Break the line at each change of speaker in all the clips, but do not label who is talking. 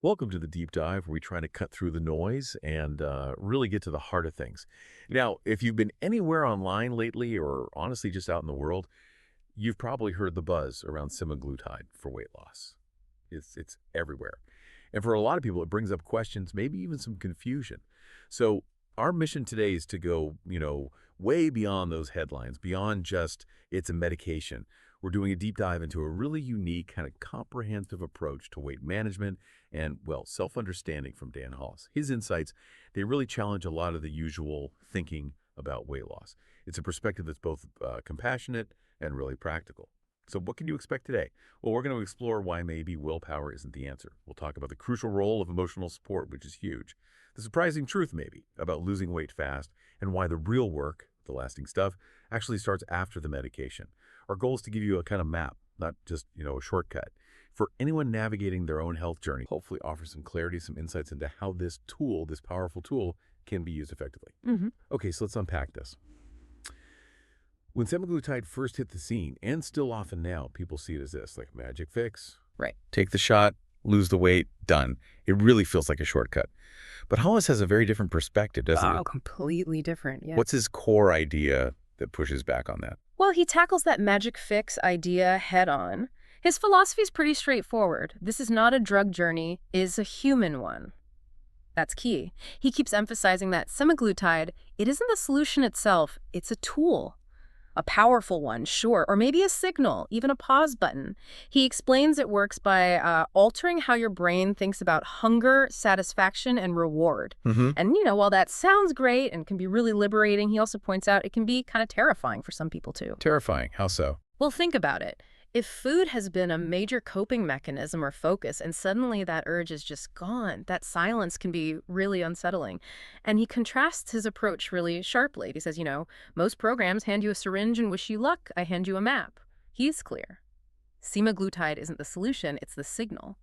Welcome to the deep dive where we try to cut through the noise and really get to the heart of things. Now, if you've been anywhere online lately or honestly just out in the world, you've probably heard the buzz around semaglutide for weight loss. It's everywhere. And for a lot of people, it brings up questions, maybe even some confusion. So our mission today is to go, way beyond those headlines, beyond just it's a medication. We're doing a deep dive into a really unique, kind of comprehensive approach to weight management and, well, self-understanding from Dan Hollis. His insights, they really challenge a lot of the usual thinking about weight loss. It's a perspective that's both compassionate and really practical. So what can you expect today? Well, we're going to explore why maybe willpower isn't the answer. We'll talk about the crucial role of emotional support, which is huge. The surprising truth, maybe, about losing weight fast and why the real work, the lasting stuff, actually starts after the medication. Our goal is to give you a kind of map, not just, a shortcut. For anyone navigating their own health journey, hopefully offer some clarity, some insights into how this tool, this powerful tool, can be used effectively. Okay, so let's unpack this. When semaglutide first hit the scene, and still often now, people see it as this, like magic fix.
Right.
Take the shot, lose the weight, done. It really feels like a shortcut. But Hollis has a very different perspective, doesn't
Oh,
it?
completely different. Yeah.
What's his core idea that pushes back on that?
Well, he tackles that magic fix idea head on. His philosophy is pretty straightforward. This is not a drug journey, it is a human one. That's key. He keeps emphasizing that semaglutide, it isn't the solution itself, it's a tool. A powerful one, sure, or maybe a signal, even a pause button. He explains it works by altering how your brain thinks about hunger, satisfaction, and reward.
Mm-hmm.
And, while that sounds great and can be really liberating, he also points out it can be kind of terrifying for some people, too.
Terrifying. How so?
Well, think about it. If food has been a major coping mechanism or focus and suddenly that urge is just gone, that silence can be really unsettling. And he contrasts his approach really sharply. He says, most programs hand you a syringe and wish you luck. I hand you a map. He's clear. Semaglutide isn't the solution, it's the signal.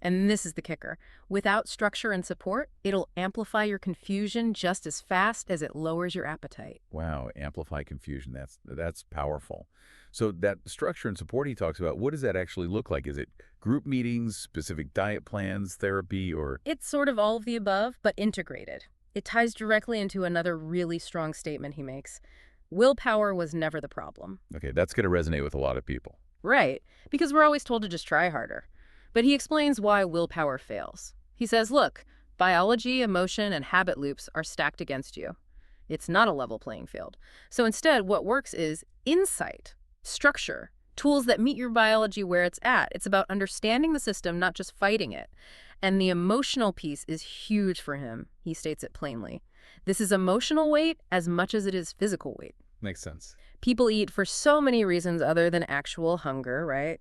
And this is the kicker. Without structure and support, it'll amplify your confusion just as fast as it lowers your appetite.
Wow, amplify confusion. That's powerful. So that structure and support he talks about, what does that actually look like? Is it group meetings, specific diet plans, therapy, or?
It's sort of all of the above, but integrated. It ties directly into another really strong statement he makes. Willpower was never the problem.
Okay, that's going to resonate with a lot of people.
Right, because we're always told to just try harder. But he explains why willpower fails. He says, look, biology, emotion, and habit loops are stacked against you. It's not a level playing field. So instead, what works is insight, structure, tools that meet your biology where it's at. It's about understanding the system, not just fighting it. And the emotional piece is huge for him. He states it plainly. This is emotional weight as much as it is physical weight.
Makes sense.
People eat for so many reasons other than actual hunger, right?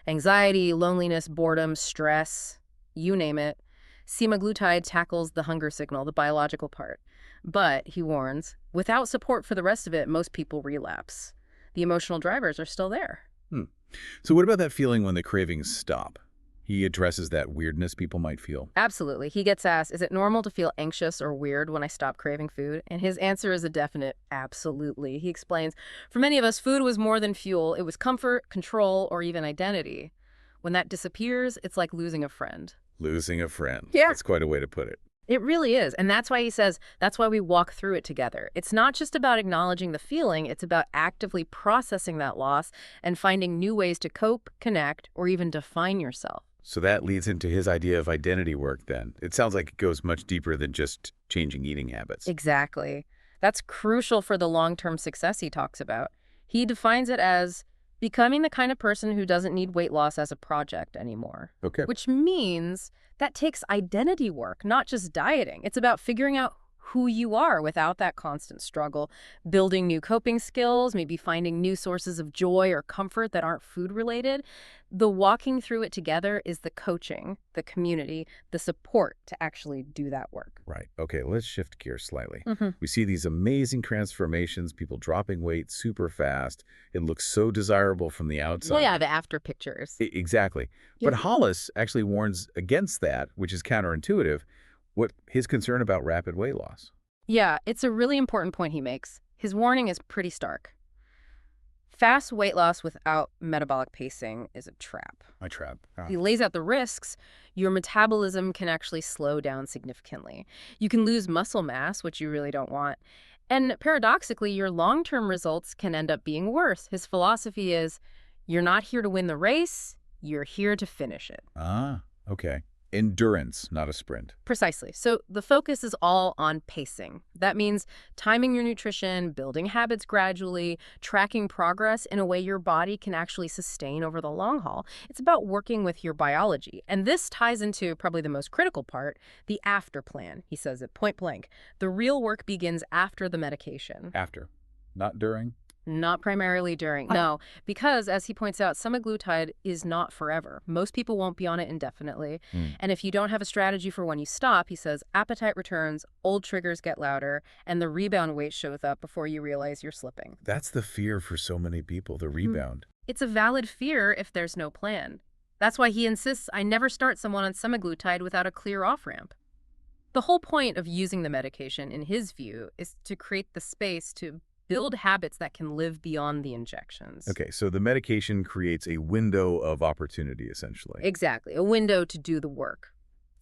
Anxiety, loneliness, boredom, stress, you name it. Semaglutide tackles the hunger signal, the biological part. But, he warns, without support for the rest of it, most people relapse. The emotional drivers are still there.
So what about that feeling when the cravings stop? He addresses that weirdness people might feel.
Absolutely. He gets asked, is it normal to feel anxious or weird when I stop craving food? And his answer is a definite absolutely. He explains, for many of us, food was more than fuel. It was comfort, control, or even identity. When that disappears, it's like losing a friend.
Losing a friend.
Yeah.
That's quite a way to put it.
It really is. And that's why he says, that's why we walk through it together. It's not just about acknowledging the feeling, it's about actively processing that loss and finding new ways to cope, connect, or even define yourself.
So that leads into his idea of identity work then. It sounds like it goes much deeper than just changing eating habits.
Exactly. That's crucial for the long-term success he talks about. He defines it as becoming the kind of person who doesn't need weight loss as a project anymore.
Okay.
Which means that takes identity work, not just dieting. It's about figuring out who you are without that constant struggle, building new coping skills, maybe finding new sources of joy or comfort that aren't food-related. The walking through it together is the coaching, the community, the support to actually do that work.
Right. Okay, let's shift gears slightly.
Mm-hmm.
We see these amazing transformations, people dropping weight super fast. It looks so desirable from the outside.
Well, yeah, the after pictures.
Exactly.
Yeah.
But Hollis actually warns against that, which is counterintuitive. What his concern about rapid weight loss?
Yeah, it's a really important point he makes. His warning is pretty stark. Fast weight loss without metabolic pacing is a trap.
My trap. Ah.
He lays out the risks. Your metabolism can actually slow down significantly. You can lose muscle mass, which you really don't want. And paradoxically, your long-term results can end up being worse. His philosophy is, you're not here to win the race, you're here to finish it.
Ah, okay. Endurance, not a sprint.
Precisely. So the focus is all on pacing. That means timing your nutrition, building habits gradually, tracking progress in a way your body can actually sustain over the long haul. It's about working with your biology. And this ties into probably the most critical part, the after plan. He says it point blank. The real work begins after the medication.
After, not during.
Not primarily during, no, because as he points out, semaglutide is not forever. Most people won't be on it indefinitely. And if you don't have a strategy for when you stop, he says, appetite returns, old triggers get louder, and the rebound weight shows up before you realize you're slipping.
That's the fear for so many people, the rebound.
It's a valid fear if there's no plan. That's why he insists I never start someone on semaglutide without a clear off-ramp. The whole point of using the medication, in his view, is to create the space to build habits that can live beyond the injections.
Okay, so the medication creates a window of opportunity, essentially.
Exactly, a window to do the work.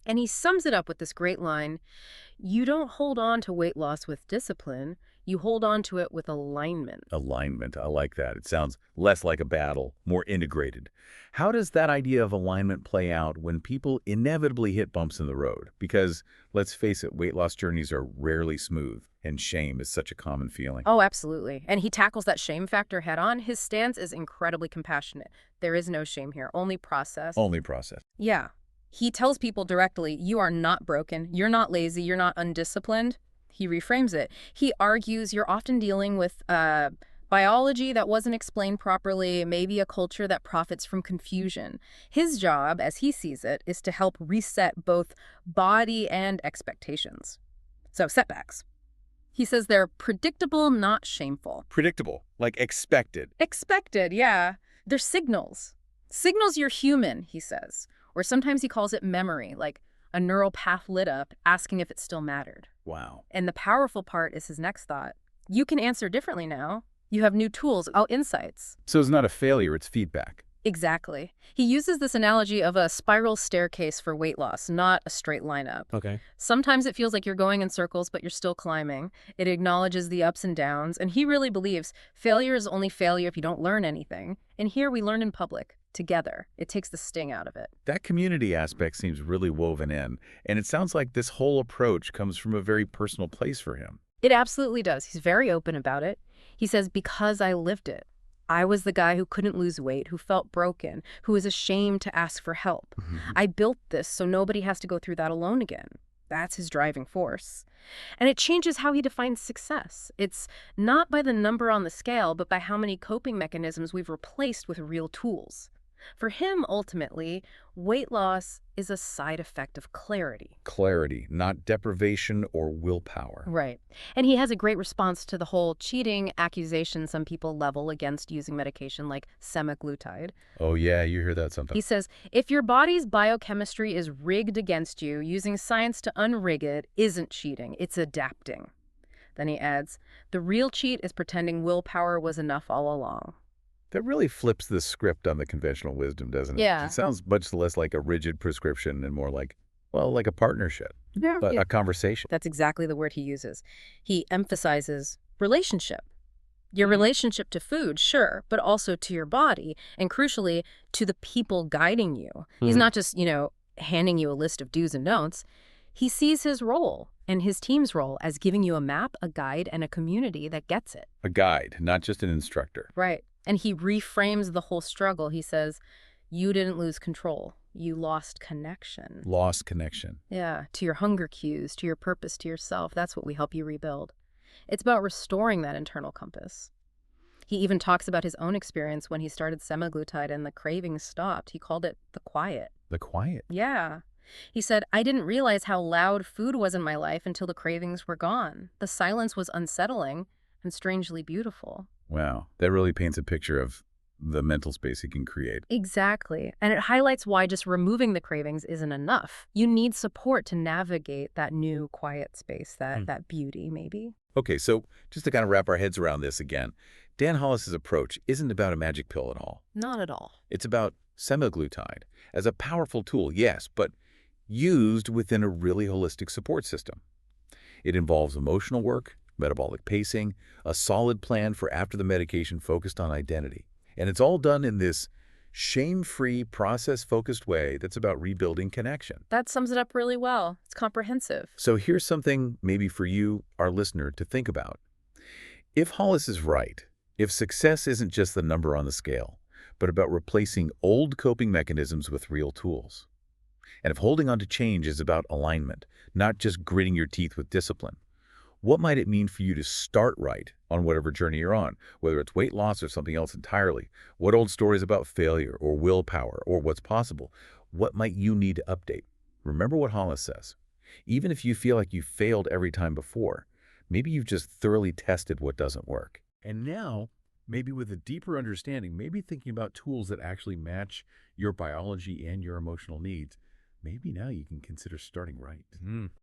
And he sums it up with this great line, you don't hold on to weight loss with discipline, you hold on to it with alignment.
Alignment, I like that. It sounds less like a battle, more integrated. How does that idea of alignment play out when people inevitably hit bumps in the road? Because, let's face it, weight loss journeys are rarely smooth, and shame is such a common feeling.
Oh, absolutely. And he tackles that shame factor head on. His stance is incredibly compassionate. There is no shame here, only process.
Only process.
Yeah. He tells people directly, you are not broken, you're not lazy, you're not undisciplined. He reframes it. He argues you're often dealing with biology that wasn't explained properly, maybe a culture that profits from confusion. His job, as he sees it, is to help reset both body and expectations. So, setbacks. He says they're predictable, not shameful.
Predictable, like expected.
Expected, yeah. They're signals. Signals you're human, he says. Or sometimes he calls it memory, like a neural path lit up, asking if it still mattered.
Wow.
And the powerful part is his next thought. You can answer differently now. You have new tools, insights.
So it's not a failure, it's feedback.
Exactly. He uses this analogy of a spiral staircase for weight loss, not a straight line up.
Okay.
Sometimes it feels like you're going in circles, but you're still climbing. It acknowledges the ups and downs, and he really believes failure is only failure if you don't learn anything. And here we learn in public, together. It takes the sting out of it.
That community aspect seems really woven in, and it sounds like this whole approach comes from a very personal place for him.
It absolutely does. He's very open about it. He says, because I lived it. I was the guy who couldn't lose weight, who felt broken, who was ashamed to ask for help. I built this so nobody has to go through that alone again. That's his driving force. And it changes how he defines success. It's not by the number on the scale, but by how many coping mechanisms we've replaced with real tools. For him, ultimately, weight loss is a side effect of clarity.
Clarity, not deprivation or willpower.
Right. And he has a great response to the whole cheating accusation some people level against using medication like semaglutide.
Oh yeah, you hear that
He
sometimes.
says, if your body's biochemistry is rigged against you, using science to unrig it isn't cheating, it's adapting. Then he adds, the real cheat is pretending willpower was enough all along.
That really flips the script on the conventional wisdom, doesn't it?
Yeah.
It sounds much less like a rigid prescription and more like, well, like a partnership, but
Yeah.
a conversation.
That's exactly the word he uses. He emphasizes relationship. Your relationship to food, sure, but also to your body, and crucially, to the people guiding you. He's not just, handing you a list of do's and don'ts. He sees his role and his team's role as giving you a map, a guide, and a community that gets it.
A guide, not just an instructor.
Right. And he reframes the whole struggle. He says, you didn't lose control. You lost connection.
Lost connection.
Yeah, to your hunger cues, to your purpose, to yourself. That's what we help you rebuild. It's about restoring that internal compass. He even talks about his own experience when he started semaglutide and the cravings stopped. He called it the quiet.
The quiet.
Yeah. He said, I didn't realize how loud food was in my life until the cravings were gone. The silence was unsettling and strangely beautiful.
Wow. That really paints a picture of the mental space he can create.
Exactly. And it highlights why just removing the cravings isn't enough. You need support to navigate that new quiet space, that beauty, maybe.
Okay, so just to kind of wrap our heads around this again, Dan Hollis's approach isn't about a magic pill at all.
Not at all.
It's about semaglutide as a powerful tool, yes, but used within a really holistic support system. It involves emotional work, metabolic pacing, a solid plan for after the medication focused on identity. And it's all done in this shame-free, process-focused way that's about rebuilding connection.
That sums it up really well. It's comprehensive.
So here's something maybe for you, our listener, to think about. If Hollis is right, if success isn't just the number on the scale, but about replacing old coping mechanisms with real tools, and if holding on to change is about alignment, not just gritting your teeth with discipline, what might it mean for you to start right on whatever journey you're on, whether it's weight loss or something else entirely? What old stories about failure or willpower or what's possible? What might you need to update? Remember what Hollis says. Even if you feel like you failed every time before, maybe you've just thoroughly tested what doesn't work.
And now, maybe with a deeper understanding, maybe thinking about tools that actually match your biology and your emotional needs, maybe now you can consider starting right.